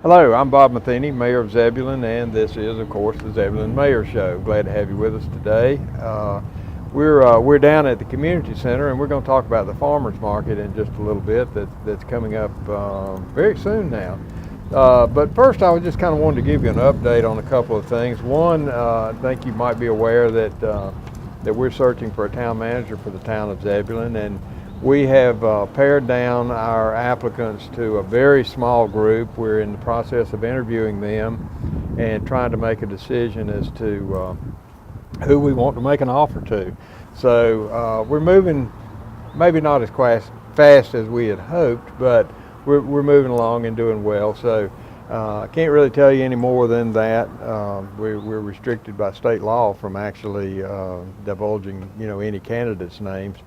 Hello, I'm Bob Matheny, Mayor of Zebulon, and this is, of course, the Zebulon Mayor Show. Glad to have you with us today. We're down at the community center, and we're going to talk about the farmers market in just a little bit. That's coming up very soon now. But first, I just kind of wanted to give you an update on a couple of things. One, I think you might be aware that we're searching for a town manager for the town of Zebulon, and we have pared down our applicants to a very small group. We're in the process of interviewing them and trying to make a decision as to who we want to make an offer to. So we're moving, maybe not as fast as we had hoped, but we're moving along and doing well. So I can't really tell you any more than that. We're restricted by state law from actually divulging, any candidates' names.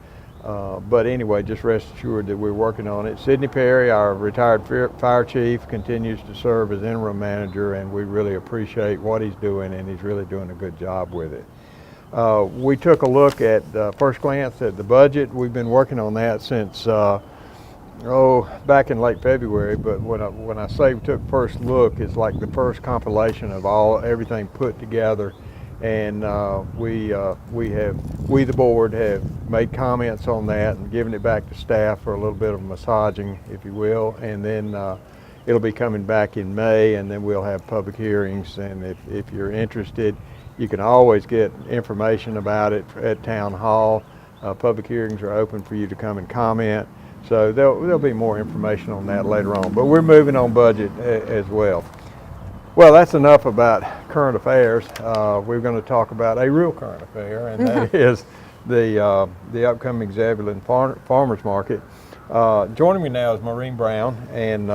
But anyway, just rest assured that we're working on it. Sidney Perry, our retired fire chief, continues to serve as interim manager, and we really appreciate what he's doing, and he's really doing a good job with it. We took a look at first glance at the budget. We've been working on that since back in late February. But when I say we took first look, it's like the first compilation of everything put together. And we the board have made comments on that and given it back to staff for a little bit of massaging, if you will, and then it'll be coming back in May, and then we'll have public hearings. And if you're interested, you can always get information about it at Town Hall. Public hearings are open for you to come and comment, so there'll be more information on that later on. But we're moving on budget as well. Well, that's enough about current affairs. We're going to talk about a real current affair, and that is the upcoming Zebulon Farmers Market. Joining me now is Maureen Brown, and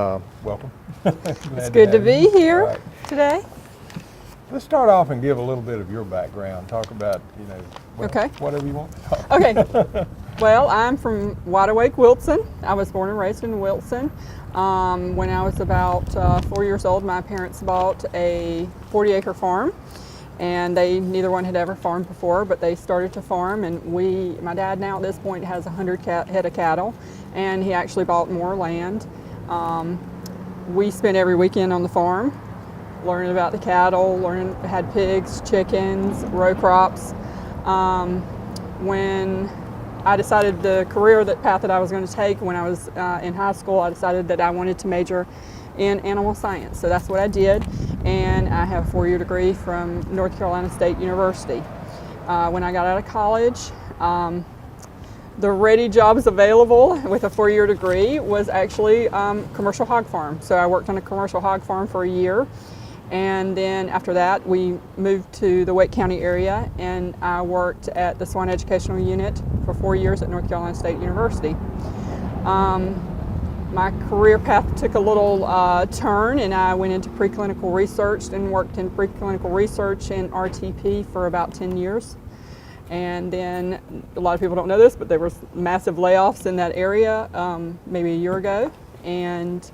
welcome. It's good to be here today. Let's start off and give a little bit of your background. Talk about, whatever you want to talk about. Okay. Well, I'm from Wide Awake, Wilson. I was born and raised in Wilson. When I was about 4 years old, my parents bought a 40-acre farm, and neither one had ever farmed before, but they started to farm, and my dad now at this point has 100 head of cattle, and he actually bought more land. We spent every weekend on the farm, learning about the cattle, had pigs, chickens, row crops. When I decided the path that I was going to take when I was in high school, I decided that I wanted to major in animal science. So that's what I did, and I have a 4-year degree from North Carolina State University. When I got out of college, the ready jobs available with a 4-year degree was actually commercial hog farm. So I worked on a commercial hog farm for a year. And then after that, we moved to the Wake County area, and I worked at the Swine Educational Unit for 4 years at North Carolina State University. My career path took a little turn, and I went into preclinical research and worked in preclinical research in RTP for about 10 years. And then, a lot of people don't know this, but there was massive layoffs in that area maybe a year ago. And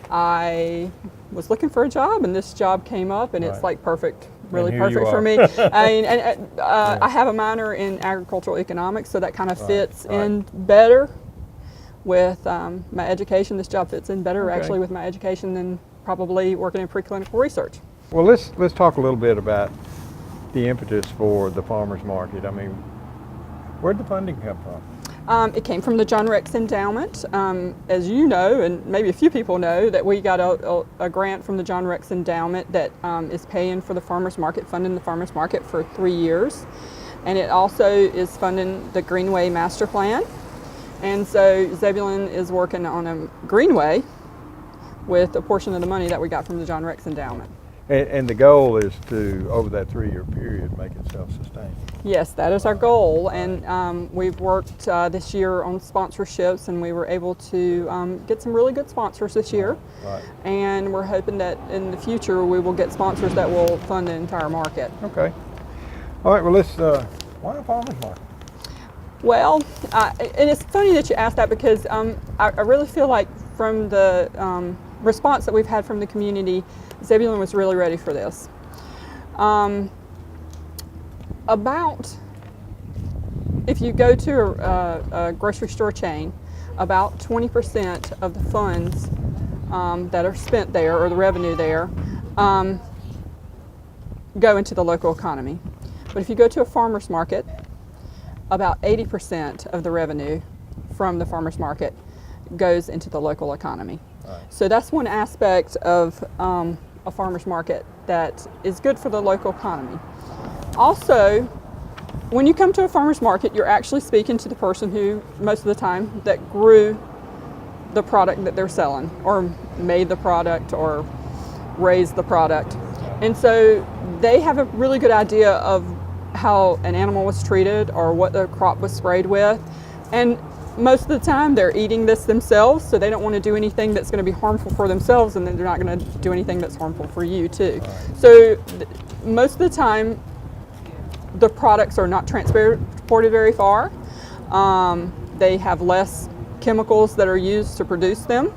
I was looking for a job, and this job came up, and it's like perfect, really perfect for me. I have a minor in agricultural economics, so that kind of fits in better with my education. This job fits in better actually with my education than probably working in preclinical research. Well, let's talk a little bit about the impetus for the farmers market. I mean, where'd the funding come from? It came from the John Rex Endowment. As you know, and maybe a few people know, that we got a grant from the John Rex Endowment that is paying for the farmers market, funding the farmers market for 3 years. And it also is funding the Greenway Master Plan. And so Zebulon is working on a greenway with a portion of the money that we got from the John Rex Endowment. And the goal is to, over that 3-year period, make it self-sustaining. Yes, that is our goal, and we've worked this year on sponsorships, and we were able to get some really good sponsors this year. Right. And we're hoping that in the future we will get sponsors that will fund the entire market. Okay. All right, well, why a farmers market? Well, and it's funny that you asked that, because I really feel like from the response that we've had from the community, Zebulon was really ready for this. If you go to a grocery store chain, about 20% of the funds that are spent there, or the revenue there, go into the local economy. But if you go to a farmer's market, about 80% of the revenue from the farmer's market goes into the local economy. Right. So that's one aspect of a farmer's market that is good for the local economy. Also, when you come to a farmer's market, you're actually speaking to the person who, most of the time, that grew the product that they're selling, or made the product, or raised the product. And so they have a really good idea of how an animal was treated or what the crop was sprayed with. And most of the time they're eating this themselves, so they don't want to do anything that's going to be harmful for themselves, and then they're not going to do anything that's harmful for you too. So most of the time the products are not transported very far. They have less chemicals that are used to produce them,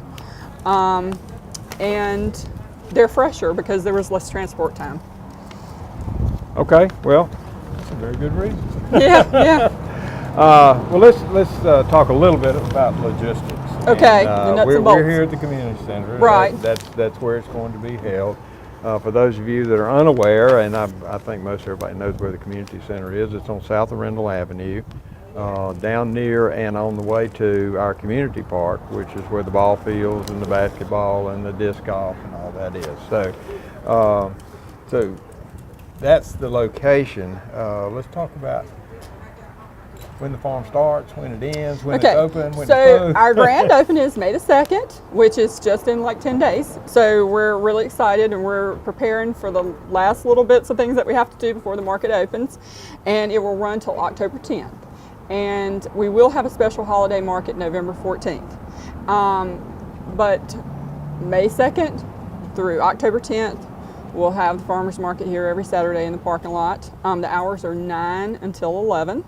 and they're fresher because there was less transport time. Okay, well, that's a very good reason. Yeah. Well, let's talk a little bit about logistics. Okay, And, the nuts we're, and bolts. we're here at the community center. Right. That's where it's going to be held. For those of you that are unaware, and I think most everybody knows where the community center is, it's on South Arundel Avenue, down near and on the way to our community park, which is where the ball fields and the basketball and the disc golf and all that is. So that's the location. Let's talk about when the farm starts, when it ends, when it's open, when it's closed. Our grand opening is May the 2nd, which is just in like 10 days. So we're really excited, and we're preparing for the last little bits of things that we have to do before the market opens. And it will run till October 10th. And we will have a special holiday market November 14th. But May 2nd through October 10th, we'll have the farmer's market here every Saturday in the parking lot. The hours are 9 until 11.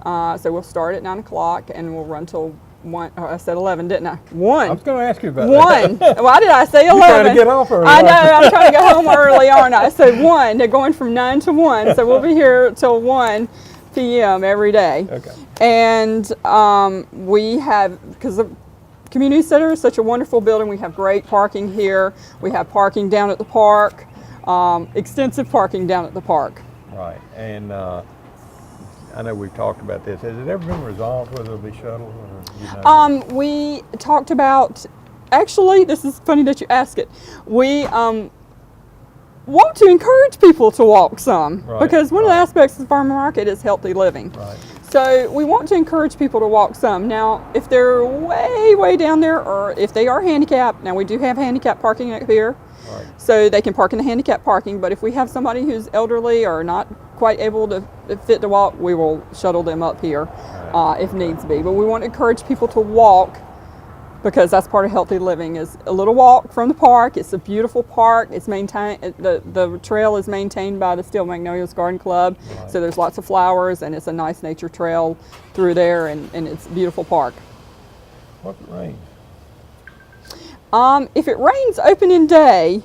So we'll start at 9 o'clock and we'll run till 1. Oh, I said 11, didn't I? 1. I was going to ask you about 1. that. Why did I say 11? You're trying to get off early. I know, I'm trying to go home early, aren't I? So 1. They're going from 9 to 1. So we'll be here till 1 p.m. every day. Okay. And we have, because the community center is such a wonderful building, we have great parking here. We have parking down at the park, extensive parking down at the park. Right. And I know we've talked about this. Has it ever been resolved whether it'll be shuttled or, you know? We talked about, actually, this is funny that you ask it. We want to encourage people to walk some, Right, because one of the right. aspects of the farmer market is healthy living. Right. So we want to encourage people to walk some. Now, if they're way down there, or if they are handicapped, now we do have handicap parking up here, Right. so they can park in the handicap parking. But if we have somebody who's elderly or not quite able to fit to walk, we will shuttle them up here if needs be. But we want to encourage people to walk, because that's part of healthy living, is a little walk from the park. It's a beautiful park. It's maintained, the trail is maintained by the Steel Magnolias Garden Club. Right. So there's lots of flowers, and it's a nice nature trail through there, and it's a beautiful park. What if it rains? If it rains opening day,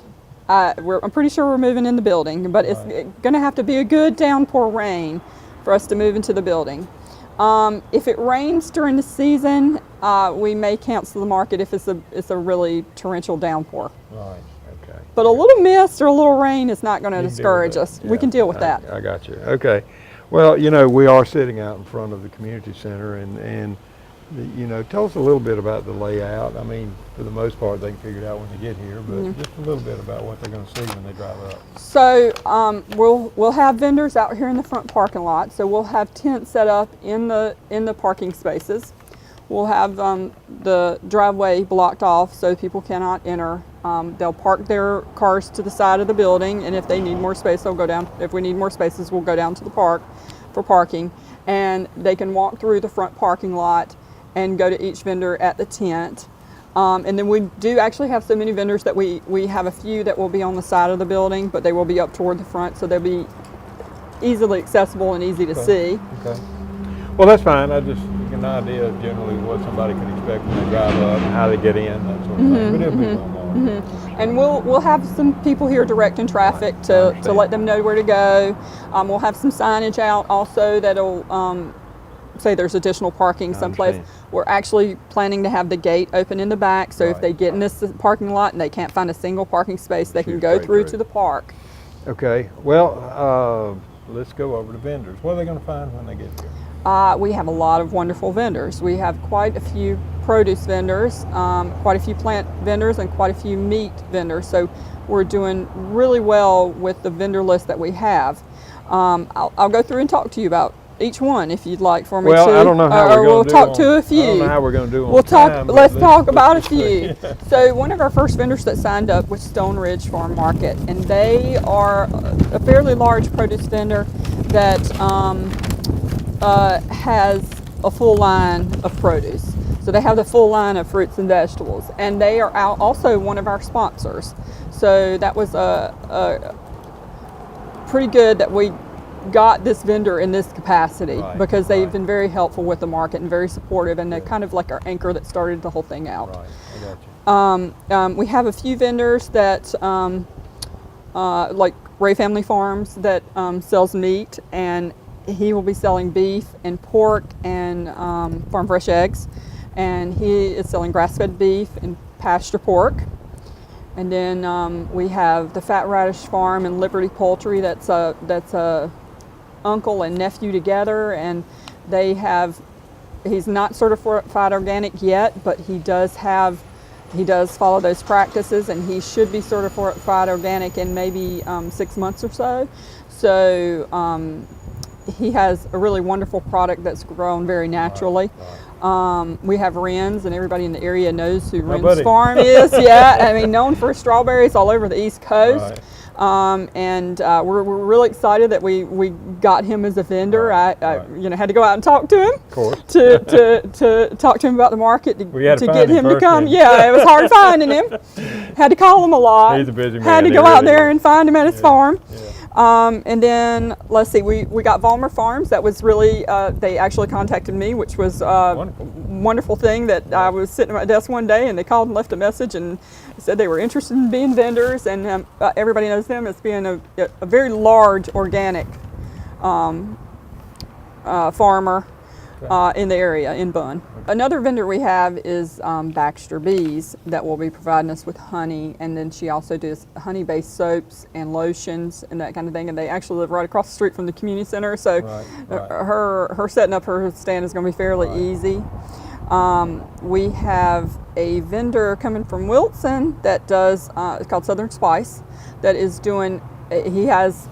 I'm pretty sure we're moving in the building, but it's going to have to be a good downpour rain for us to move into the building. If it rains during the season, we may cancel the market if it's a really torrential downpour. Right. Okay. But a little mist or a little rain is not going to You can deal with discourage that. us. Yeah, We can deal with that. I got you. Okay. Well, you know, we are sitting out in front of the community center, and you know, tell us a little bit about the layout. I mean, for the most part, they can figure it out when they get here, but just a little bit about what they're going to see when they drive up. So we'll have vendors out here in the front parking lot. So we'll have tents set up in the parking spaces. We'll have the driveway blocked off so people cannot enter. They'll park their cars to the side of the building, and if they need more space, they'll go down. If we need more spaces, we'll go down to the park for parking, and they can walk through the front parking lot and go to each vendor at the tent. And then we do actually have so many vendors that we have a few that will be on the side of the building, but they will be up toward the front, so they'll be easily accessible and easy to see. Okay. Well, that's fine. I just get an idea of generally what somebody can expect when they drive up and how they get in, that sort of thing. But it'll be a little more. And we'll have some people here directing traffic to let them know where to go. We'll have some signage out also that'll say there's additional parking someplace. We're actually planning to have the gate open in the back, so if Right, they get in this parking lot and they can't find a single parking space, they can Shoot go straight through through. to the park. Okay, well, let's go over to vendors. What are they going to find when they get here? We have a lot of wonderful vendors. We have quite a few produce vendors, quite a few plant vendors, and quite a few meat vendors. So we're doing really well with the vendor list that we have. I'll go through and talk to you about each one if you'd like for me Well, to. I don't know how we're or we'll going to do talk to on- a few. I don't know how we're going to do on We'll talk. time, but Let's talk about a let's see. few. So one of our first vendors that signed up was Stone Ridge Farm Market, and they are a fairly large produce vendor that has a full line of produce. So they have the full line of fruits and vegetables, and they are also one of our sponsors. So that was a pretty good that we got this vendor in this capacity, Right, because they've right. been very helpful with the market and very supportive, and they're kind of like our anchor that started the whole thing out. Right, I got you. We have a few vendors that, like Ray Family Farms, that sells meat, and he will be selling beef and pork and farm fresh eggs, and he is selling grass-fed beef and pasture pork. And then we have the Fat Radish Farm and Liberty Poultry. That's a uncle and nephew together, and they have. He's not certified organic yet, but he does follow those practices, and he should be certified organic in maybe 6 months or so. So he has a really wonderful product that's grown very naturally. Right. We have Wren's, and everybody in the area knows who Wren's buddy. Farm is. Yeah, I mean, known for strawberries all over the East Coast. Right. And we're really excited that we got him as a vendor. Right, I right. had to go out and talk to him. Of course. To talk to him about the market, We had to get find him him to first, come. didn't you? Yeah, it was hard finding him. Had to call him a lot. He's a busy man. Had to He go out really there is. and find him at his Yeah, farm. yeah. And then let's see, we got Vollmer Farms. That was really they actually contacted me, which was a Wonderful. wonderful thing. That I was sitting at my desk one day, and they called and left a message and said they were interested in being vendors, and everybody knows them as being a very large organic farmer in the area in Bunn. Another vendor we have is Baxter Bees, that will be providing us with honey, and then she also does honey-based soaps and lotions and that kind of thing. And they actually live right across the street from the community center, so Right. her setting up her stand is going to be fairly easy. We have a vendor coming from Wilson that does, it's called Southern Spice, that is doing, he has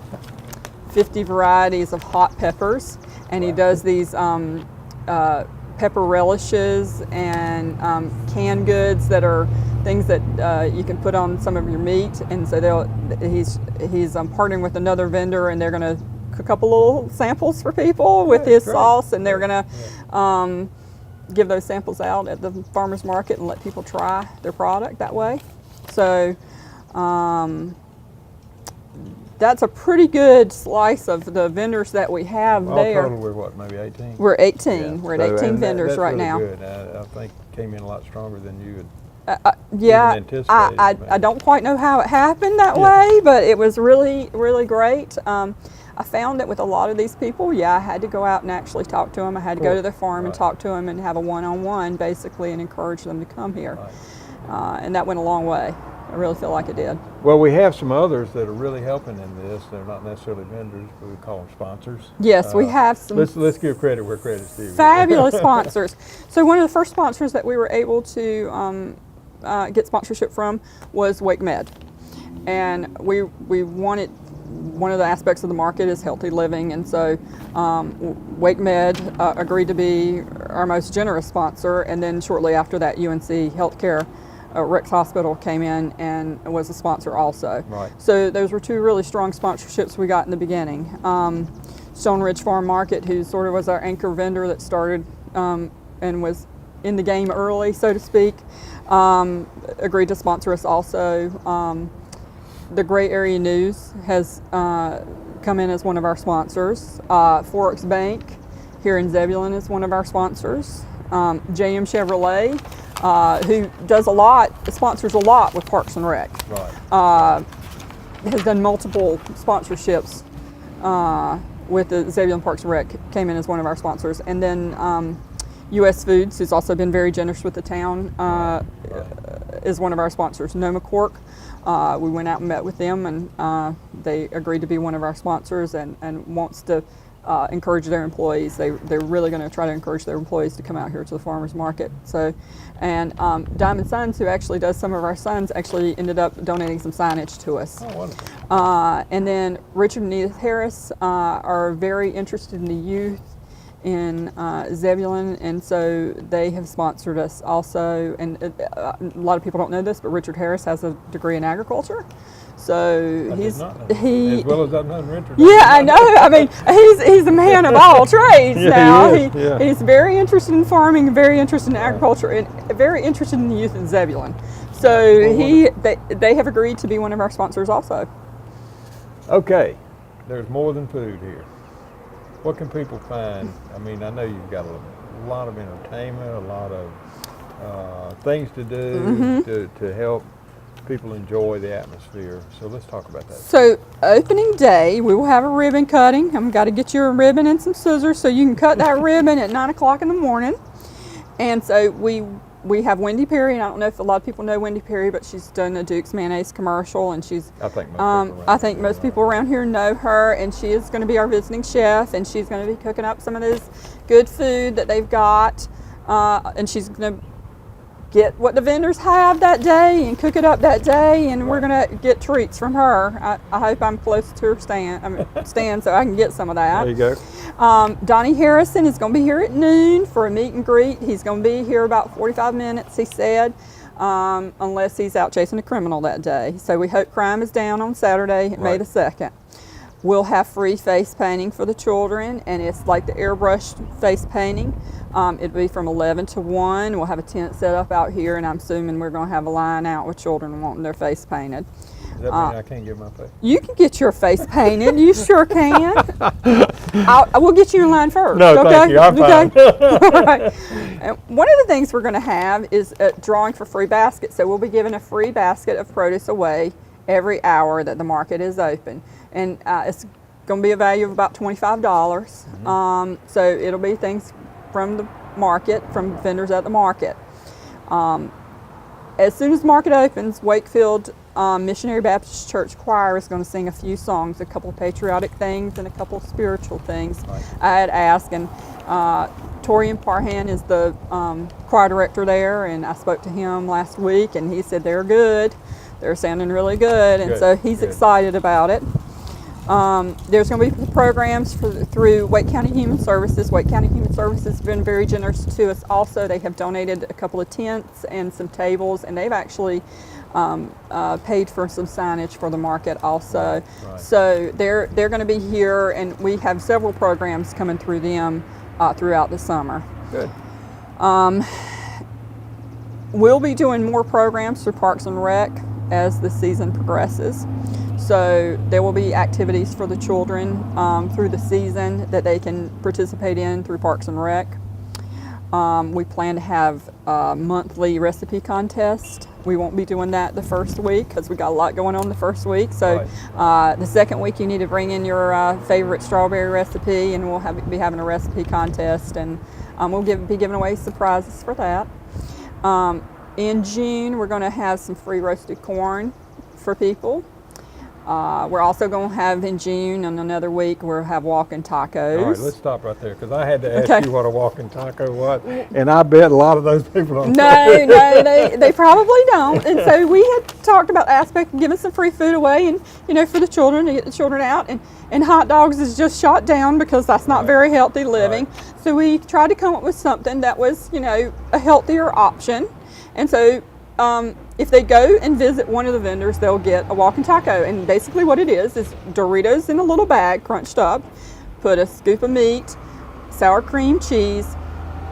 50 varieties of hot peppers, and he does these pepper relishes and canned goods that are things that you can put on some of your meat. And so he's partnering with another vendor, and they're going to cook up a little samples for people with his great. sauce, and they're going to give those samples out at the farmers market and let people try their product that way. So that's a pretty good slice of the vendors that we have All there. total, we're what, maybe 18? We're 18. Yeah. We're at So, 18 and vendors that's right really now. Good. I think came in a lot stronger than you had. Yeah, anticipated, I maybe. don't quite know how it happened that way, but it was really, really great. I found that with a lot of these people, I had to go out and actually talk to them. I had to go to their farm and Right. talk to them and have a one-on-one, basically, and encourage them to come here. Right. And that went a long way. I really feel like it did. Well, we have some others that are really helping in this. They're not necessarily vendors, but we call them sponsors. Yes, we have some Let's give credit where credit's due. fabulous sponsors. So one of the first sponsors that we were able to get sponsorship from was Wake Med, and we wanted, one of the aspects of the market is healthy living, and so Wake Med agreed to be our most generous sponsor, and then shortly after that UNC Healthcare Rex Hospital came in and was a sponsor also. Right. So those were two really strong sponsorships we got in the beginning. Stone Ridge Farm Market, who sort of was our anchor vendor that started and was in the game early, so to speak, agreed to sponsor us also. The Gray Area News has come in as one of our sponsors. Forex Bank here in Zebulon is one of our sponsors. JM Chevrolet, who does sponsors a lot with Parks and Rec. Right. Has done multiple sponsorships with the Zebulon Parks and Rec, came in as one of our sponsors. And then U.S. Foods, who's also been very generous with the town, is one of our sponsors. Noma Cork. We went out and met with them, and they agreed to be one of our sponsors, and wants to encourage their employees. They're really going to try to encourage their employees to come out here to the farmers market. So, and Diamond Sons, who actually does some of our signs, actually ended up donating some signage to us. Oh, wonderful. And then Richard and Edith Harris are very interested in the youth in Zebulon, and so they have sponsored us also. And a lot of people don't know this, but Richard Harris has a degree in agriculture. So As well as I've known Richard. Yeah, I know. I mean, he's a man of all trades now. He's very interested in farming, very interested in agriculture, and very interested in the youth in Zebulon. So they have agreed to be one of our sponsors also. Okay, there's more than food here. What can people find? I mean, I know you've got a lot of entertainment, a lot of things to do to help people enjoy the atmosphere. So let's talk about that. So opening day, we will have a ribbon cutting. I've got to get you a ribbon and some scissors so you can cut that ribbon at 9 o'clock in the morning. And so we have Wendy Perry, and I don't know if a lot of people know Wendy Perry, but she's done a Duke's mayonnaise commercial, and she's I think most people around here know her, and she is going to be our visiting chef, and she's going to be cooking up some of this good food that they've got, and she's going to get what the vendors have that day and cook it up that day, and we're going to get treats from her. I hope I'm close to her stand so I can get some of that. There you go. Donnie Harrison is going to be here at noon for a meet and greet. He's going to be here about 45 minutes, he said, unless he's out chasing a criminal that day. So we hope crime is down on Saturday, May the 2nd. We'll have free face painting for the children, and it's like the airbrushed face painting. It'll be from 11 to 1. We'll have a tent set up out here, and I'm assuming we're going to have a line out with children wanting their face painted. Does that mean I can't get my face? You can get your face painted. You sure can. I will get you in line first. No, okay? thank you. I'm fine. All right. And one of the things we're going to have is a drawing for free baskets. So we'll be giving a free basket of produce away every hour that the market is open. And it's going to be a value of about $25. So it'll be things from the market, from vendors at the market. As soon as the market opens, Wakefield Missionary Baptist Church Choir is going to sing a few songs, a couple of patriotic things and a couple of spiritual things. Right. I had asked, and Torian Parhan is the choir director there, and I spoke to him last week, and he said they're good. They're sounding really good, and so he's excited about it. There's going to be programs through Wake County Human Services. Wake County Human Services has been very generous to us also. They have donated a couple of tents and some tables, and they've actually paid for some signage for the market also. Right. So they're going to be here, and we have several programs coming through them throughout the summer. Good. We'll be doing more programs through Parks and Rec as the season progresses. So there will be activities for the children through the season that they can participate in through Parks and Rec. We plan to have a monthly recipe contest. We won't be doing that the first week because we got a lot going on the first week. So the second week you need to bring in your favorite strawberry recipe, and we'll be having a recipe contest, and we'll be giving away surprises for that. In June, we're going to have some free roasted corn for people. We're also going to have in June, in another week, we'll have walking tacos. All right, let's stop right there, because I had to ask you what a walking taco was, and I bet a lot of those people don't know. No, they probably don't. And so we had talked about the aspect of giving some free food away, and for the children, to get the children out, and hot dogs is just shot down because that's not very healthy living. Right. So we tried to come up with something that was, a healthier option. And so if they go and visit one of the vendors, they'll get a walking taco. And basically what it is Doritos in a little bag, crunched up, put a scoop of meat, sour cream, cheese,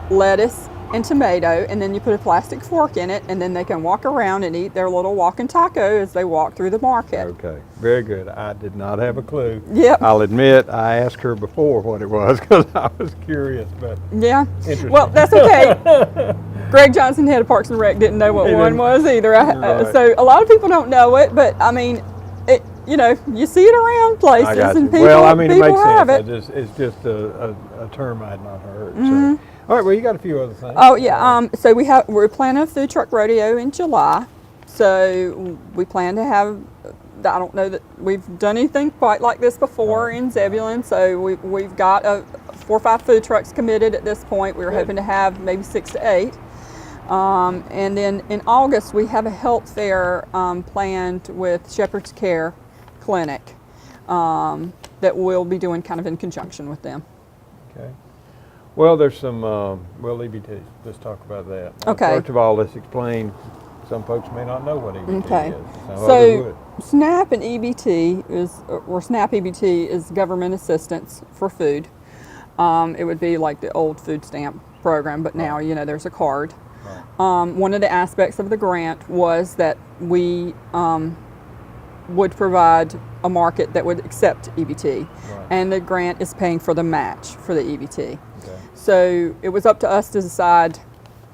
lettuce, and tomato, and then you put a plastic fork in it, and then they can walk around and eat their little walking taco as they walk through the market. Okay, very good. I did not have a clue. Yep. I'll admit I asked her before what it was because I was curious, but yeah. Interesting. Well, that's okay. Greg Johnson, head of Parks and Rec, didn't know what one was either. Right. So a lot of people don't know it, but I mean, you see it around places, and people, well, I mean, it makes have sense. it. It's just a term I had not heard. Mm-hmm. So. All right, well, you got a few other things. Oh yeah. So we're planning a food truck rodeo in July. So we plan to have. I don't know that we've done anything quite like this before in Zebulon. So we've got 4 or 5 food trucks committed at this point. We were hoping to have maybe 6 to 8. And then in August we have a health fair planned with Shepherd's Care Clinic that we'll be doing kind of in conjunction with them. Okay. Well, there's some, EBT, let's talk about that. Okay. First of all, let's explain, some folks may not know what EBT Okay. is. Some others So would. SNAP and EBT or SNAP EBT is government assistance for food. It would be like the old food stamp program, but now, there's a card. Right. One of the aspects of the grant was that we would provide a market that would accept EBT. Right. And the grant is paying for the match for the EBT. Okay. So it was up to us to decide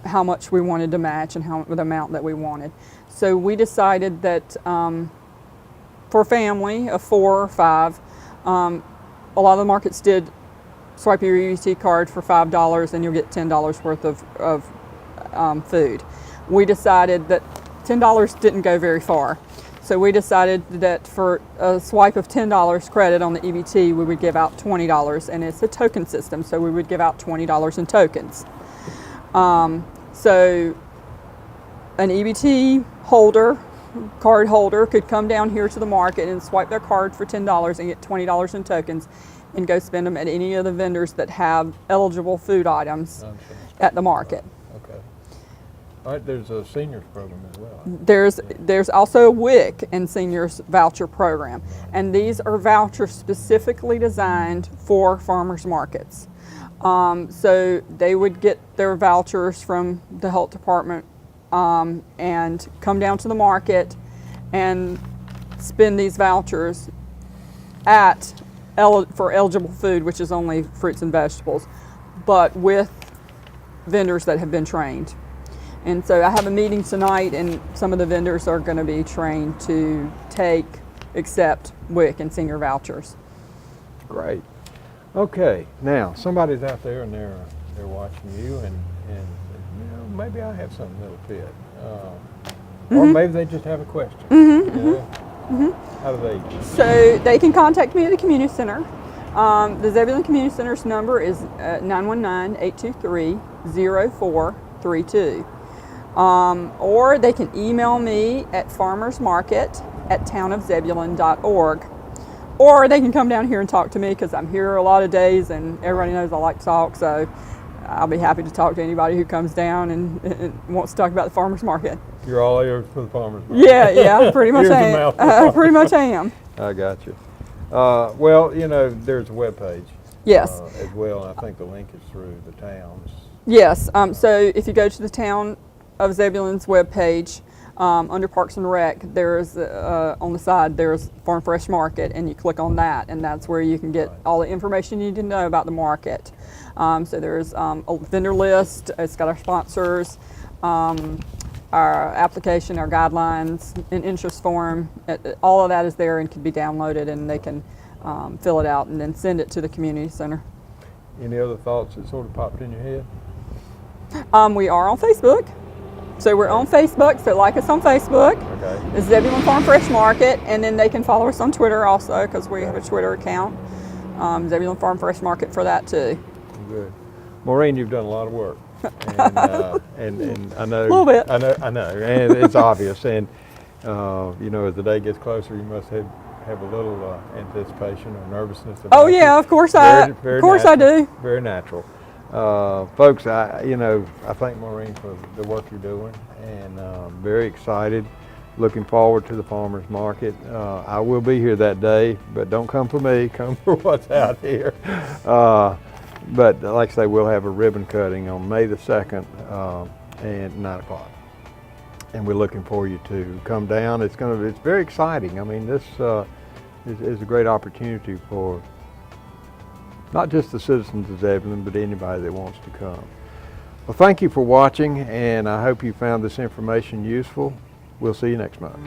how much we wanted to match and the amount that we wanted. So we decided that for a family of 4 or 5, a lot of the markets did swipe your EBT card for $5 and you'll get $10 worth of food. We decided that $10 didn't go very far. So we decided that for a swipe of $10 credit on the EBT, we would give out $20, and it's a token system, so we would give out $20 in tokens. So an EBT holder, card holder, could come down here to the market and swipe their card for $10 and get $20 in tokens and go spend them at any of the vendors that have eligible food items at the market. Okay. All right, there's a seniors program as well. There's also a WIC and seniors voucher program, and these are vouchers specifically designed for farmers markets. So they would get their vouchers from the health department and come down to the market and spend these vouchers for eligible food, which is only fruits and vegetables, but with vendors that have been trained. And so I have a meeting tonight, and some of the vendors are going to be trained to accept WIC and senior vouchers. Great. Okay, now somebody's out there and they're watching you, and maybe I have something that'll fit, or maybe they just have a question. How do they? So they can contact me at the community center. The Zebulon Community Center's number is 919-823-0432. Or they can email me at farmersmarket@townofzebulon.org. Or they can come down here and talk to me, because I'm here a lot of days and everybody knows I like to talk, so I'll be happy to talk to anybody who comes down and wants to talk about the farmers market. You're all ears for the farmers market. Yeah, pretty much I am. Pretty much I am. I got you. Well, there's a webpage. Yes. As well, and I think the link is through the towns. Yes. So if you go to the Town of Zebulon's webpage, under Parks and Rec, there's on the side there's Farm Fresh Market, and you click on that, and that's where you can get all the information you need to know about the market. So there's a vendor list. It's got our sponsors, our application, our guidelines, an interest form. All of that is there and can be downloaded, and they can fill it out and then send it to the community center. Any other thoughts that sort of popped in your head? We are on Facebook. So we're on Facebook, so like us on Facebook. Okay. It's Zebulon Farm Fresh Market, and then they can follow us on Twitter also, because we have a Twitter account, Zebulon Farm Fresh Market for that too. Good. Maureen, you've done a lot of work, and I know. A little bit. I know, and it's obvious. And as the day gets closer, you must have a little anticipation or nervousness about Oh yeah, of course I do. Very natural. Folks, I thank Maureen for the work you're doing, and very excited, looking forward to the farmers market. I will be here that day, but don't come for me, come for what's out here. But like I say, we'll have a ribbon cutting on May the 2nd at 9 o'clock. And we're looking for you to come down. It's very exciting. I mean, this is a great opportunity for not just the citizens of Zebulon, but anybody that wants to come. Well, thank you for watching, and I hope you found this information useful. We'll see you next month.